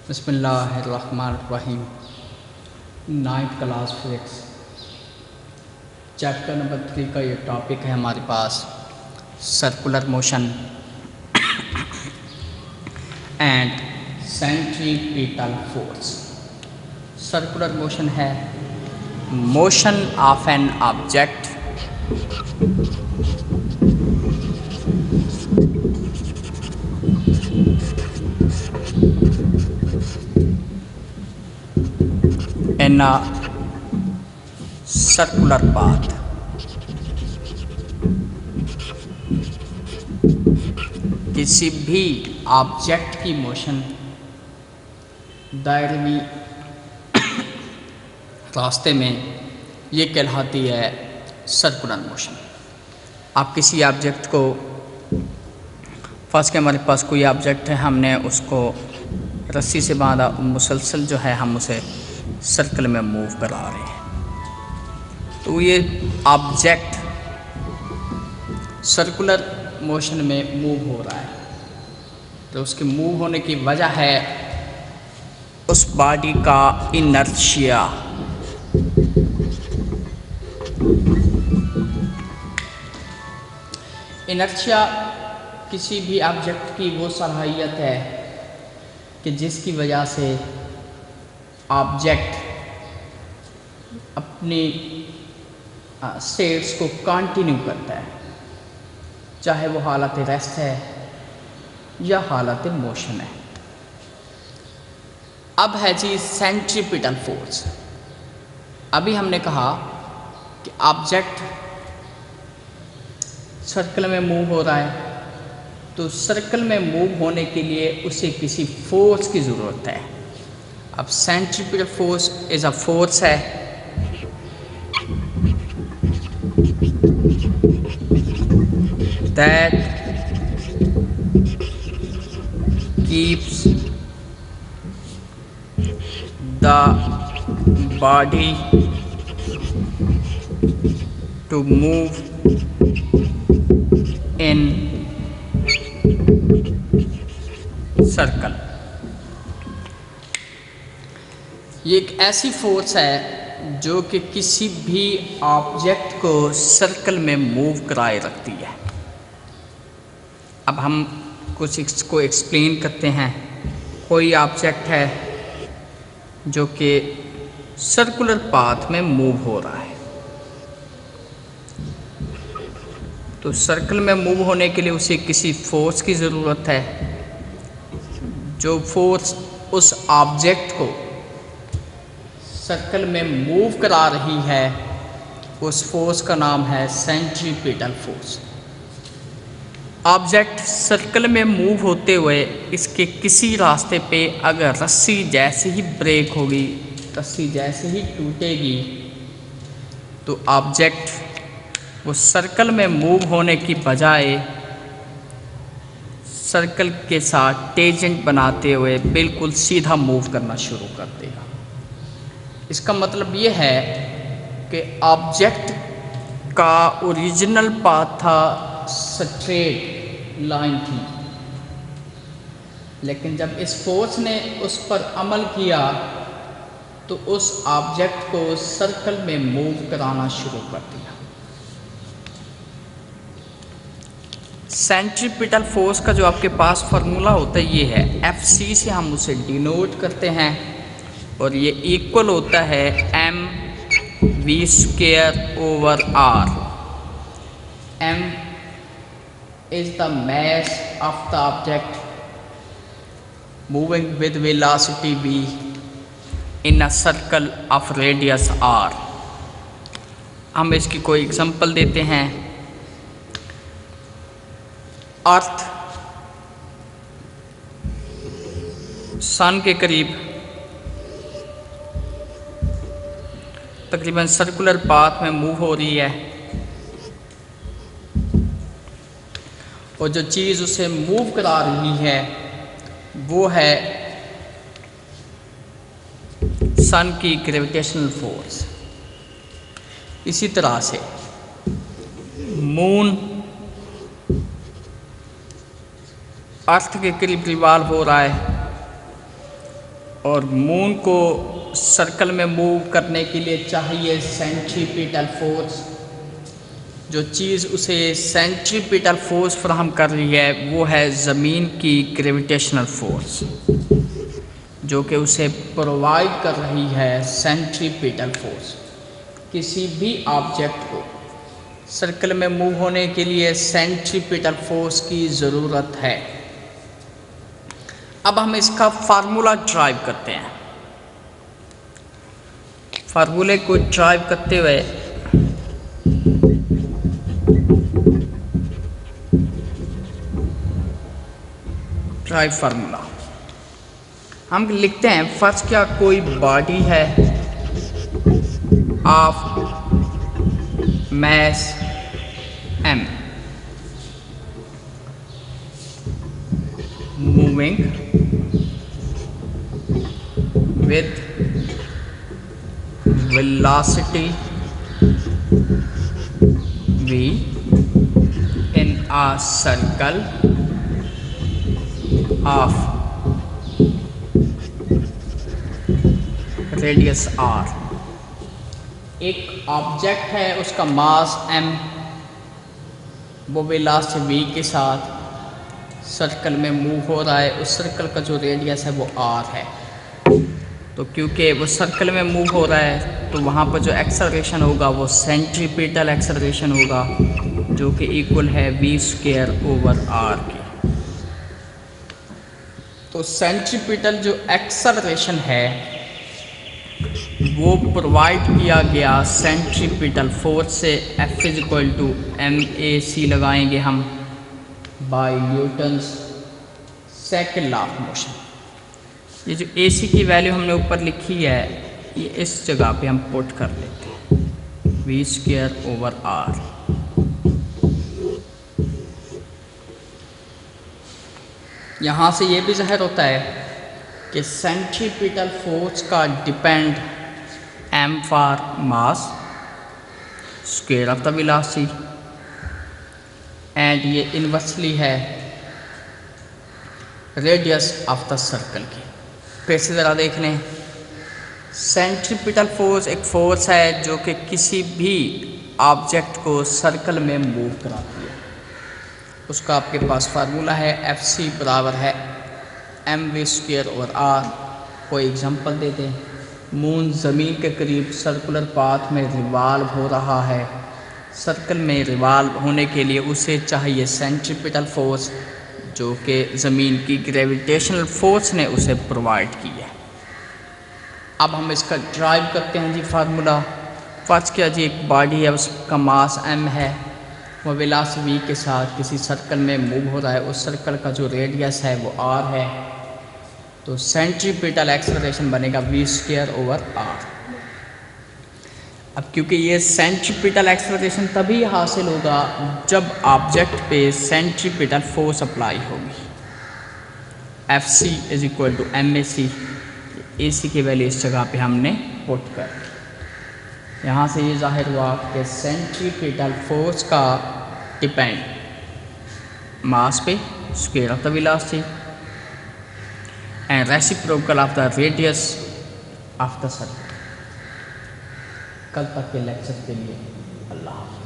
बिस्मिल्लाहिर्रहमानिर्रहीम। 9th class physics chapter number 3 का ये टॉपिक है हमारे पास circular motion and centripetal force. Circular motion है motion of an object in a circular path। किसी भी ऑब्जेक्ट की मोशन दायरवी रास्ते में ये कहलाती है सर्कुलर मोशन। आप किसी ऑब्जेक्ट को फर्स्ट के हमारे पास कोई ऑब्जेक्ट है, हमने उसको रस्सी से बांधा, मुसलसल जो है हम उसे सर्कल में मूव करा रहे हैं, तो ये ऑब्जेक्ट सर्कुलर मोशन में मूव हो रहा है। तो उसके मूव होने की वजह है उस बॉडी का इनर्शिया। इनर्शिया किसी भी ऑब्जेक्ट की वो सलाहियत है कि जिसकी वजह से ऑब्जेक्ट अपनी स्टेट्स को कंटिन्यू करता है, चाहे वो हालत रेस्ट है या हालत मोशन है। अब है जी सेंट्रीपिटल फोर्स। अभी हमने कहा कि ऑब्जेक्ट सर्कल में मूव हो रहा है, तो सर्कल में मूव होने के लिए उसे किसी फोर्स की ज़रूरत है। अब centripetal force is a force है that keeps the body to move in circle. ये एक ऐसी फोर्स है जो कि किसी भी ऑब्जेक्ट को सर्कल में मूव कराए रखती है। अब हम कुछ इसको एक्सप्लेन करते हैं। कोई ऑब्जेक्ट है जो कि सर्कुलर पाथ में मूव हो रहा है, तो सर्कल में मूव होने के लिए उसे किसी फोर्स की ज़रूरत है। जो फोर्स उस ऑब्जेक्ट को सर्कल में मूव करा रही है, उस फोर्स का नाम है सेंट्रीपिटल फोर्स। ऑब्जेक्ट सर्कल में मूव होते हुए इसके किसी रास्ते पे अगर रस्सी जैसे ही ब्रेक होगी, रस्सी जैसे ही टूटेगी, तो ऑब्जेक्ट वो सर्कल में मूव होने की बजाय सर्कल के साथ टेंजेंट बनाते हुए बिल्कुल सीधा मूव करना शुरू कर देगा। इसका मतलब ये है कि ऑब्जेक्ट का ओरिजिनल पाथ था स्ट्रेट लाइन थी, लेकिन जब इस फोर्स ने उस पर अमल किया तो उस ऑब्जेक्ट को सर्कल में मूव कराना शुरू कर दिया। सेंट्रीपिटल फोर्स का जो आपके पास फार्मूला होता है ये है, Fc से हम उसे डिनोट करते हैं और ये इक्वल होता है mv²/r। m is the mass of the object moving with velocity v in a circle of radius r। हम इसकी कोई एग्जांपल देते हैं। अर्थ सन के करीब तकरीबन सर्कुलर पाथ में मूव हो रही है, और जो चीज़ उसे मूव करा रही है वो है सन की ग्रेविटेशनल फोर्स। इसी तरह से मून अर्थ के करीब रिवॉल्व हो रहा है, और मून को सर्कल में मूव करने के लिए चाहिए सेंट्रीपिटल फोर्स। जो चीज़ उसे सेंट्रीपिटल फोर्स फराहम कर रही है वो है ज़मीन की ग्रेविटेशनल फोर्स, जो कि उसे प्रोवाइड कर रही है सेंट्रीपिटल फोर्स। किसी भी ऑब्जेक्ट को सर्कल में मूव होने के लिए सेंट्रीपिटल फोर्स की ज़रूरत है। अब हम इसका फार्मूला ड्राइव करते हैं। फार्मूले को ड्राइव करते हुए ड्राइव फार्मूला हम लिखते हैं, फर्स्ट क्या कोई बॉडी है of mass m moving with velocity v in a circle of radius r। एक ऑब्जेक्ट है, उसका मास m, वो वेलोसिटी v के साथ सर्कल में मूव हो रहा है। उस सर्कल का जो रेडियस है वो r है। तो क्योंकि वो सर्कल में मूव हो रहा है तो वहाँ पर जो एक्सेलरेशन होगा वो सेंट्रीपिटल एक्सेलरेशन होगा, जो कि इक्वल है v² r के। तो सेंट्रीपिटल जो एक्सेलरेशन है वो प्रोवाइड किया गया सेंट्रीपिटल फोर्स से। F = MAC लगाएंगे हम by Newton's second law of motion. ये जो AC की वैल्यू हमने ऊपर लिखी है ये इस जगह पे हम पुट कर लेते हैं, v² r। यहाँ से ये भी ज़ाहिर होता है कि सेंट्रीपिटल फोर्स का depend m for mass, square of the velocity, and ये इन्वर्सली है रेडियस ऑफ द सर्कल की। फिर से ज़रा देख लें, सेंट्रीपिटल फोर्स एक फोर्स है जो कि किसी भी ऑब्जेक्ट को सर्कल में मूव कराती है। उसका आपके पास फार्मूला है Fc बराबर है mv² r। कोई एग्जांपल दे दें, मून ज़मीन के करीब सर्कुलर पाथ में रिवॉल्व हो रहा है। सर्कल में रिवॉल्व होने के लिए उसे चाहिए सेंट्रीपिटल फोर्स, जो कि ज़मीन की ग्रेविटेशनल फोर्स ने उसे प्रोवाइड की है। अब हम इसका ड्राइव करते हैं जी फार्मूला। फर्स्ट क्या जी, एक बॉडी है, उसका मास m है, वो वेलोसिटी v के साथ किसी सर्कल में मूव हो रहा है। उस सर्कल का जो रेडियस है वो r है, तो सेंट्रीपिटल एक्सेलरेशन बनेगा v² r। अब क्योंकि ये सेंट्रीपिटल एक्सेलरेशन तभी हासिल होगा जब ऑब्जेक्ट पे सेंट्रीपिटल फोर्स अप्लाई होगी। Fc = MAC, AC की वैल्यू इस जगह पे हमने पुट कर दी। यहाँ से ये जाहिर हुआ कि सेंट्रीपिटल फोर्स का डिपेंड मास पे, square of the velocity, and reciprocal of the radius of the circle. कल तक के लेक्चर के लिए अल्लाह हाफ़िज़।